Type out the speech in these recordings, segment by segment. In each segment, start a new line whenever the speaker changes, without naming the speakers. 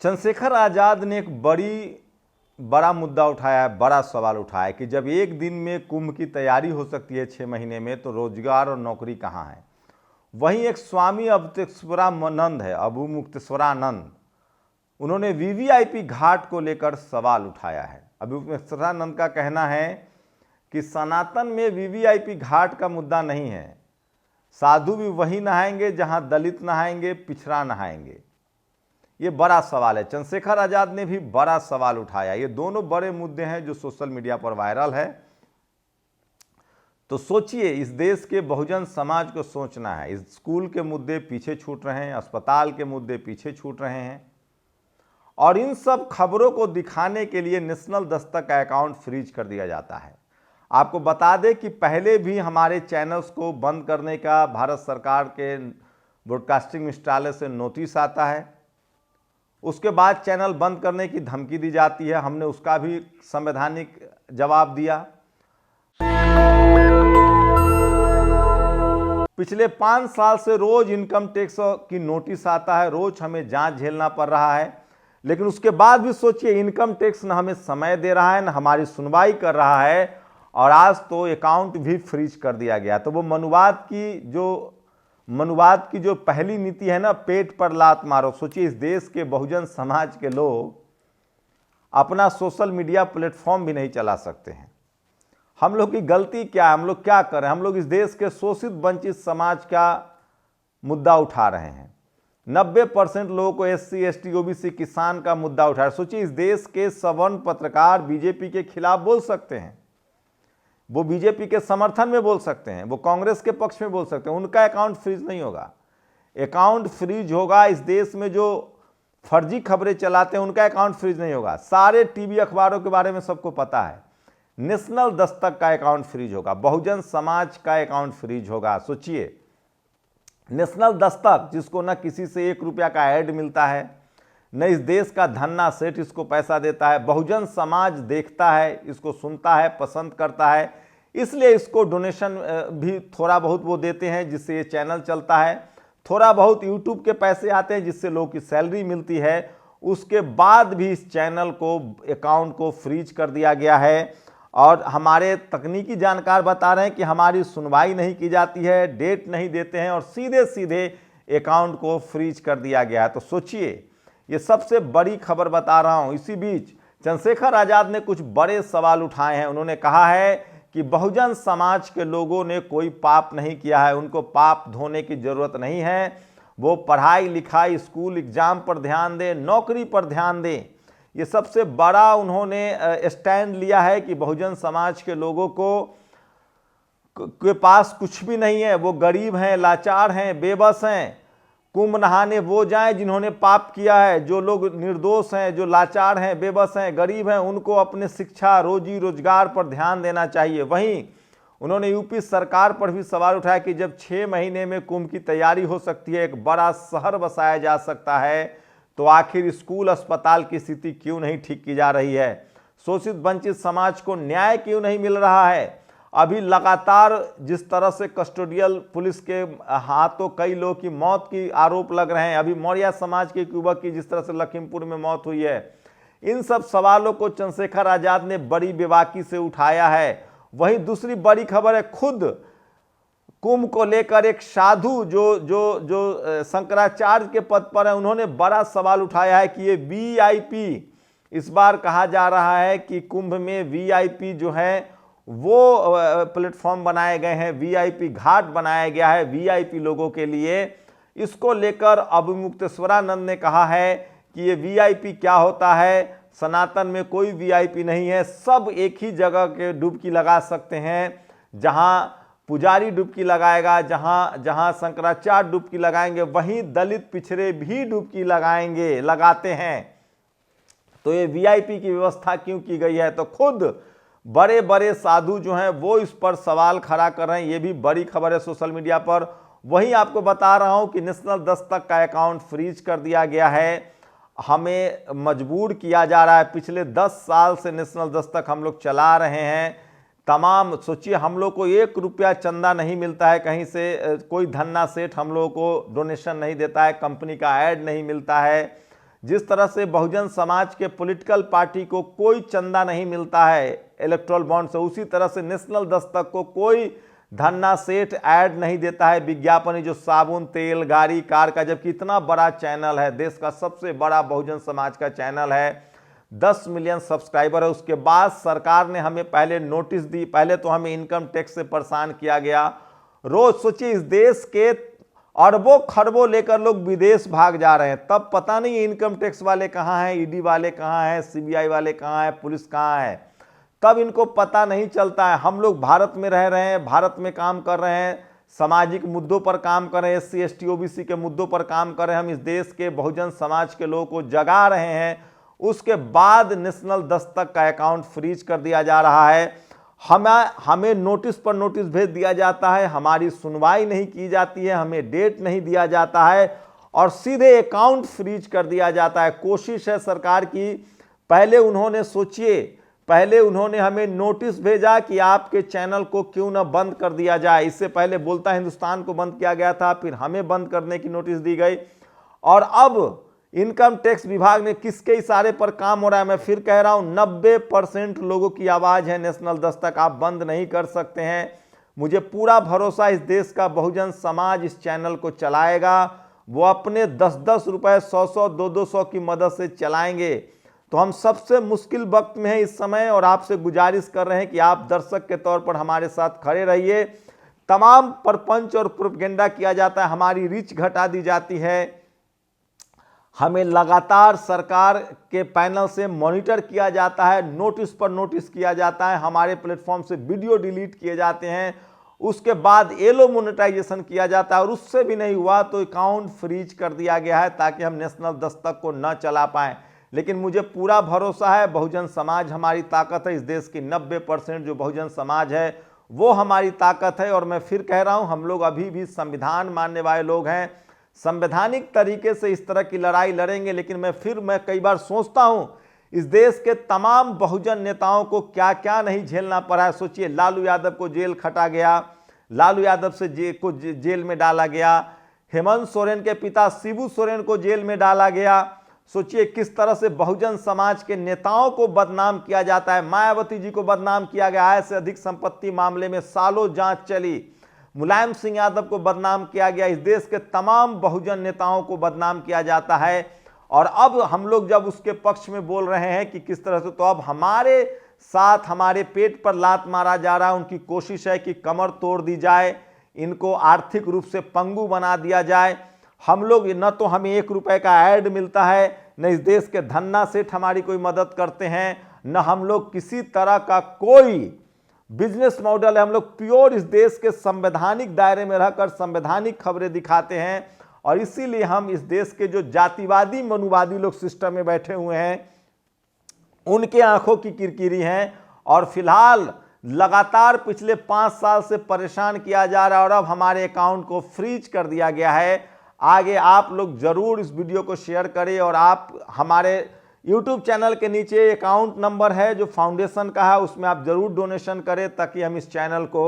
चंद्रशेखर आज़ाद ने एक बड़ा मुद्दा उठाया है, बड़ा सवाल उठाया है कि जब एक दिन में कुंभ की तैयारी हो सकती है 6 महीने में, तो रोजगार और नौकरी कहाँ है। वहीं एक स्वामी अवमुक्तेश्वरानंद है, अबू मुक्तेश्वरानंद, उन्होंने वीवीआईपी घाट को लेकर सवाल उठाया है। अबू मुक्तेश्वरानंद का कहना है कि सनातन में वीवीआईपी घाट का मुद्दा नहीं है, साधु भी वहीं नहाएंगे जहां दलित नहाएंगे, पिछड़ा नहाएंगे। ये बड़ा सवाल है। चंद्रशेखर आज़ाद ने भी बड़ा सवाल उठाया। ये दोनों बड़े मुद्दे हैं जो सोशल मीडिया पर वायरल है। तो सोचिए, इस देश के बहुजन समाज को सोचना है। इस स्कूल के मुद्दे पीछे छूट रहे हैं, अस्पताल के मुद्दे पीछे छूट रहे हैं, और इन सब खबरों को दिखाने के लिए नेशनल दस्तक का अकाउंट फ्रीज कर दिया जाता है। आपको बता दें कि पहले भी हमारे चैनल्स को बंद करने का भारत सरकार के ब्रॉडकास्टिंग मंत्रालय से नोटिस आता है। उसके बाद चैनल बंद करने की धमकी दी जाती है। हमने उसका भी संवैधानिक जवाब दिया। पिछले 5 साल से रोज इनकम टैक्स की नोटिस आता है, रोज हमें जांच झेलना पड़ रहा है। लेकिन उसके बाद भी सोचिए, इनकम टैक्स न हमें समय दे रहा है, न हमारी सुनवाई कर रहा है, और आज तो अकाउंट भी फ्रीज कर दिया गया। तो वो मनुवाद की जो पहली नीति है ना, पेट पर लात मारो। सोचिए, इस देश के बहुजन समाज के लोग अपना सोशल मीडिया प्लेटफॉर्म भी नहीं चला सकते हैं। हम लोग की गलती क्या है? हम लोग क्या कर रहे हैं? हम लोग इस देश के शोषित वंचित समाज का मुद्दा उठा रहे हैं। 90% लोगों को SC ST OBC किसान का मुद्दा उठा रहे हैं। सोचिए, इस देश के सवर्ण पत्रकार बीजेपी के खिलाफ बोल सकते हैं, वो बीजेपी के समर्थन में बोल सकते हैं, वो कांग्रेस के पक्ष में बोल सकते हैं, उनका अकाउंट फ्रीज नहीं होगा। अकाउंट फ्रीज होगा इस देश में जो फर्जी खबरें चलाते हैं, उनका अकाउंट फ्रीज नहीं होगा। सारे टीवी अखबारों के बारे में सबको पता है। नेशनल दस्तक का अकाउंट फ्रीज होगा, बहुजन समाज का अकाउंट फ्रीज होगा। सोचिए, नेशनल दस्तक जिसको न किसी से 1 रुपया का ऐड मिलता है, न इस देश का धन्ना सेठ इसको पैसा देता है, बहुजन समाज देखता है, इसको सुनता है, पसंद करता है, इसलिए इसको डोनेशन भी थोड़ा बहुत वो देते हैं, जिससे ये चैनल चलता है। थोड़ा बहुत यूट्यूब के पैसे आते हैं, जिससे लोगों की सैलरी मिलती है। उसके बाद भी इस चैनल को, अकाउंट को फ्रीज कर दिया गया है। और हमारे तकनीकी जानकार बता रहे हैं कि हमारी सुनवाई नहीं की जाती है, डेट नहीं देते हैं, और सीधे सीधे अकाउंट को फ्रीज कर दिया गया है। तो सोचिए, ये सबसे बड़ी खबर बता रहा हूं। इसी बीच चंद्रशेखर आज़ाद ने कुछ बड़े सवाल उठाए हैं। उन्होंने कहा है कि बहुजन समाज के लोगों ने कोई पाप नहीं किया है, उनको पाप धोने की जरूरत नहीं है। वो पढ़ाई लिखाई, स्कूल एग्जाम पर ध्यान दें, नौकरी पर ध्यान दें। ये सबसे बड़ा उन्होंने स्टैंड लिया है कि बहुजन समाज के लोगों के पास कुछ भी नहीं है, वो गरीब हैं, लाचार हैं, बेबस हैं। कुंभ नहाने वो जाएं जिन्होंने पाप किया है। जो लोग निर्दोष हैं, जो लाचार हैं, बेबस हैं, गरीब हैं, उनको अपने शिक्षा, रोजी रोजगार पर ध्यान देना चाहिए। वहीं उन्होंने यूपी सरकार पर भी सवाल उठाया कि जब 6 महीने में कुंभ की तैयारी हो सकती है, एक बड़ा शहर बसाया जा सकता है, तो आखिर स्कूल अस्पताल की स्थिति क्यों नहीं ठीक की जा रही है? शोषित वंचित समाज को न्याय क्यों नहीं मिल रहा है? अभी लगातार जिस तरह से कस्टोडियल पुलिस के हाथों कई लोगों की मौत की आरोप लग रहे हैं, अभी मौर्य समाज के युवक की जिस तरह से लखीमपुर में मौत हुई है, इन सब सवालों को चंद्रशेखर आज़ाद ने बड़ी बेबाकी से उठाया है। वहीं दूसरी बड़ी खबर है, खुद कुंभ को लेकर एक साधु जो शंकराचार्य के पद पर है, उन्होंने बड़ा सवाल उठाया है कि ये VIP, इस बार कहा जा रहा है कि कुंभ में VIP जो है वो प्लेटफॉर्म बनाए गए हैं, VIP घाट बनाया गया है VIP लोगों के लिए। इसको लेकर अबू मुक्तेश्वरानंद ने कहा है कि ये VIP क्या होता है, सनातन में कोई VIP नहीं है, सब एक ही जगह के डुबकी लगा सकते हैं। जहां पुजारी डुबकी लगाएगा, जहां शंकराचार्य डुबकी लगाएंगे, वहीं दलित पिछड़े भी डुबकी लगाते हैं। तो ये VIP की व्यवस्था क्यों की गई है? तो खुद बड़े बड़े साधु जो हैं वो इस पर सवाल खड़ा कर रहे हैं। ये भी बड़ी खबर है सोशल मीडिया पर। वहीं आपको बता रहा हूं कि नेशनल दस्तक का अकाउंट फ्रीज कर दिया गया है। हमें मजबूर किया जा रहा है। पिछले 10 साल से नेशनल दस्तक हम लोग चला रहे हैं। तमाम, सोचिए, हम लोग को 1 रुपया चंदा नहीं मिलता है कहीं से, कोई धन्ना सेठ हम लोगों को डोनेशन नहीं देता है, कंपनी का ऐड नहीं मिलता है। जिस तरह से बहुजन समाज के पॉलिटिकल पार्टी को कोई चंदा नहीं मिलता है इलेक्टोरल बॉन्ड से, उसी तरह से नेशनल दस्तक को कोई धन्ना सेठ ऐड नहीं देता है विज्ञापन, जो साबुन तेल गाड़ी कार का, जबकि इतना बड़ा चैनल है, देश का सबसे बड़ा बहुजन समाज का चैनल है, 10 मिलियन सब्सक्राइबर है। उसके बाद सरकार ने हमें पहले नोटिस दी, पहले तो हमें इनकम टैक्स से परेशान किया गया। रोज सोचिए इस देश के अरबों खरबों लेकर लोग विदेश भाग जा रहे हैं, तब पता नहीं इनकम टैक्स वाले कहाँ हैं, ईडी वाले कहाँ हैं, सीबीआई वाले कहाँ हैं, पुलिस कहाँ है, तब इनको पता नहीं चलता है। हम लोग भारत में रह रहे हैं, भारत में काम कर रहे हैं, सामाजिक मुद्दों पर काम कर रहे हैं, SC ST OBC के मुद्दों पर काम कर रहे हैं, हम इस देश के बहुजन समाज के लोगों को जगा रहे हैं। उसके बाद नेशनल दस्तक का अकाउंट फ्रीज कर दिया जा रहा है, हमें नोटिस पर नोटिस भेज दिया जाता है, हमारी सुनवाई नहीं की जाती है, हमें डेट नहीं दिया जाता है और सीधे अकाउंट फ्रीज कर दिया जाता है। कोशिश है सरकार की, पहले उन्होंने सोचिए, पहले उन्होंने हमें नोटिस भेजा कि आपके चैनल को क्यों ना बंद कर दिया जाए। इससे पहले बोलता हिंदुस्तान को बंद किया गया था, फिर हमें बंद करने की नोटिस दी गई और अब इनकम टैक्स विभाग ने किसके इशारे पर काम हो रहा है। मैं फिर कह रहा हूं 90% लोगों की आवाज है नेशनल दस्तक, आप बंद नहीं कर सकते हैं। मुझे पूरा भरोसा इस देश का बहुजन समाज इस चैनल को चलाएगा, वो अपने 10-10 रुपए 100-100 200-200 की मदद से चलाएंगे। तो हम सबसे मुश्किल वक्त में हैं इस समय और आपसे गुजारिश कर रहे हैं कि आप दर्शक के तौर पर हमारे साथ खड़े रहिए। तमाम परपंच और प्रोपेगेंडा किया जाता है, हमारी रीच घटा दी जाती है, हमें लगातार सरकार के पैनल से मॉनिटर किया जाता है, नोटिस पर नोटिस किया जाता है, हमारे प्लेटफॉर्म से वीडियो डिलीट किए जाते हैं, उसके बाद एलो मोनेटाइजेशन किया जाता है और उससे भी नहीं हुआ तो अकाउंट फ्रीज कर दिया गया है ताकि हम नेशनल दस्तक को न चला पाएं। लेकिन मुझे पूरा भरोसा है बहुजन समाज हमारी ताकत है, इस देश की 90% जो बहुजन समाज है वो हमारी ताकत है। और मैं फिर कह रहा हूं, हम लोग अभी भी संविधान मानने वाले लोग हैं, संवैधानिक तरीके से इस तरह की लड़ाई लड़ेंगे। लेकिन मैं कई बार सोचता हूं इस देश के तमाम बहुजन नेताओं को क्या क्या नहीं झेलना पड़ा है। सोचिए, लालू यादव को जेल खटा गया, लालू यादव से जेल में डाला गया, हेमंत सोरेन के पिता शिबू सोरेन को जेल में डाला गया। सोचिए किस तरह से बहुजन समाज के नेताओं को बदनाम किया जाता है। मायावती जी को बदनाम किया गया, आय से अधिक संपत्ति मामले में सालों जांच चली। मुलायम सिंह यादव को बदनाम किया गया। इस देश के तमाम बहुजन नेताओं को बदनाम किया जाता है और अब हम लोग जब उसके पक्ष में बोल रहे हैं कि किस तरह से, तो अब हमारे साथ हमारे पेट पर लात मारा जा रहा है। उनकी कोशिश है कि कमर तोड़ दी जाए, इनको आर्थिक रूप से पंगु बना दिया जाए। हम लोग न तो हमें 1 रुपए का ऐड मिलता है, न इस देश के धन्ना सेठ हमारी कोई मदद करते हैं, न हम लोग किसी तरह का कोई बिजनेस मॉडल है। हम लोग प्योर इस देश के संवैधानिक दायरे में रहकर संवैधानिक खबरें दिखाते हैं और इसीलिए हम इस देश के जो जातिवादी मनुवादी लोग सिस्टम में बैठे हुए हैं उनके आंखों की किरकिरी हैं। और फिलहाल लगातार पिछले 5 साल से परेशान किया जा रहा है और अब हमारे अकाउंट को फ्रीज कर दिया गया है। आगे आप लोग जरूर इस वीडियो को शेयर करें और आप हमारे YouTube चैनल के नीचे अकाउंट नंबर है जो फाउंडेशन का है, उसमें आप जरूर डोनेशन करें ताकि हम इस चैनल को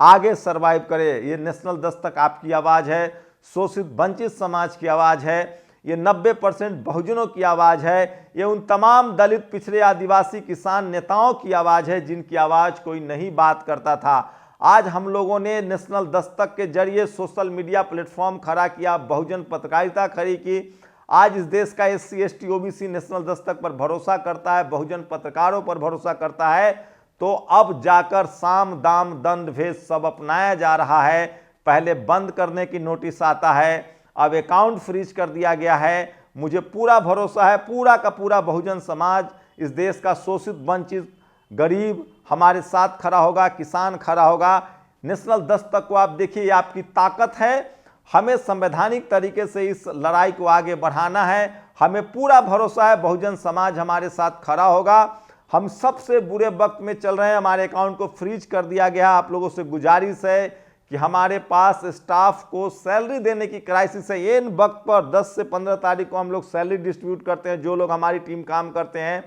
आगे सरवाइव करें। ये नेशनल दस्तक आपकी आवाज़ है, शोषित वंचित समाज की आवाज़ है, ये 90% बहुजनों की आवाज़ है, ये उन तमाम दलित पिछड़े आदिवासी किसान नेताओं की आवाज़ है जिनकी आवाज़ कोई नहीं बात करता था। आज हम लोगों ने नेशनल दस्तक के जरिए सोशल मीडिया प्लेटफॉर्म खड़ा किया, बहुजन पत्रकारिता खड़ी की। आज इस देश का SC ST OBC national Dastak पर भरोसा करता है, बहुजन पत्रकारों पर भरोसा करता है। तो अब जाकर साम दाम दंड भेद सब अपनाया जा रहा है। पहले बंद करने की नोटिस आता है, अब अकाउंट फ्रीज कर दिया गया है। मुझे पूरा भरोसा है पूरा का पूरा बहुजन समाज इस देश का शोषित वंचित गरीब हमारे साथ खड़ा होगा, किसान खड़ा होगा। नेशनल दस्तक को आप देखिए, आपकी ताकत है। हमें संवैधानिक तरीके से इस लड़ाई को आगे बढ़ाना है। हमें पूरा भरोसा है बहुजन समाज हमारे साथ खड़ा होगा। हम सबसे बुरे वक्त में चल रहे हैं, हमारे अकाउंट को फ्रीज कर दिया गया। आप लोगों से गुजारिश है कि हमारे पास स्टाफ को सैलरी देने की क्राइसिस है। इन वक्त पर 10 से 15 तारीख को हम लोग सैलरी डिस्ट्रीब्यूट करते हैं, जो लोग हमारी टीम काम करते हैं।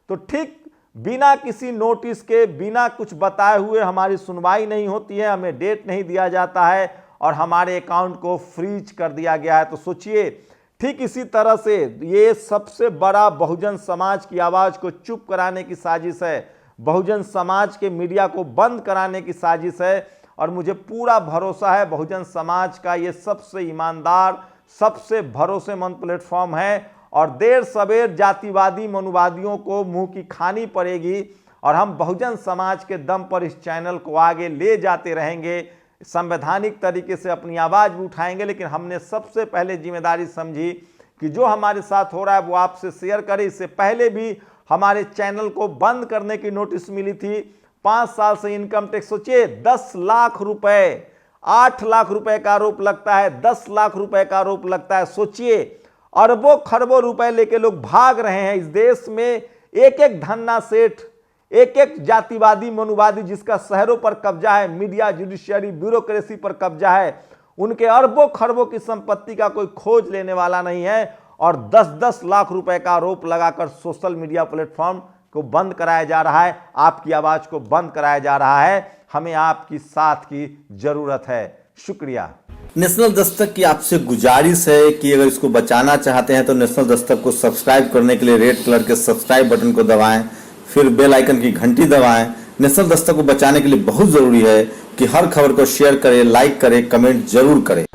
तो ठीक बिना किसी नोटिस के, बिना कुछ बताए हुए हमारी सुनवाई नहीं होती है, हमें डेट नहीं दिया जाता है और हमारे अकाउंट को फ्रीज कर दिया गया है। तो सोचिए ठीक इसी तरह से ये सबसे बड़ा बहुजन समाज की आवाज को चुप कराने की साजिश है, बहुजन समाज के मीडिया को बंद कराने की साजिश है। और मुझे पूरा भरोसा है बहुजन समाज का ये सबसे ईमानदार, सबसे भरोसेमंद प्लेटफॉर्म है और देर सवेर जातिवादी मनुवादियों को मुंह की खानी पड़ेगी और हम बहुजन समाज के दम पर इस चैनल को आगे ले जाते रहेंगे, संवैधानिक तरीके से अपनी आवाज़ भी उठाएंगे। लेकिन हमने सबसे पहले जिम्मेदारी समझी कि जो हमारे साथ हो रहा है वो आपसे शेयर करें। इससे पहले भी हमारे चैनल को बंद करने की नोटिस मिली थी। 5 साल से इनकम टैक्स, सोचिए 10 लाख रुपए, 8 लाख रुपए का आरोप लगता है, 10 लाख रुपए का आरोप लगता है। सोचिए अरबों खरबों रुपए लेके लोग भाग रहे हैं इस देश में। एक एक धन्ना सेठ, एक एक जातिवादी मनुवादी जिसका शहरों पर कब्जा है, मीडिया, जुडिशियरी, ब्यूरोक्रेसी पर कब्जा है, उनके अरबों खरबों की संपत्ति का कोई खोज लेने वाला नहीं है। और 10-10 लाख रुपए का आरोप लगाकर सोशल मीडिया प्लेटफॉर्म को बंद कराया जा रहा है, आपकी आवाज को बंद कराया जा रहा है। हमें आपकी साथ की जरूरत है। शुक्रिया।
नेशनल दस्तक की आपसे गुजारिश है कि अगर इसको बचाना चाहते हैं तो नेशनल दस्तक को सब्सक्राइब करने के लिए रेड कलर के सब्सक्राइब बटन को दबाएं, फिर बेल आइकन की घंटी दबाएं। नेशनल दस्तक को बचाने के लिए बहुत जरूरी है कि हर खबर को शेयर करें, लाइक करें, कमेंट जरूर करें।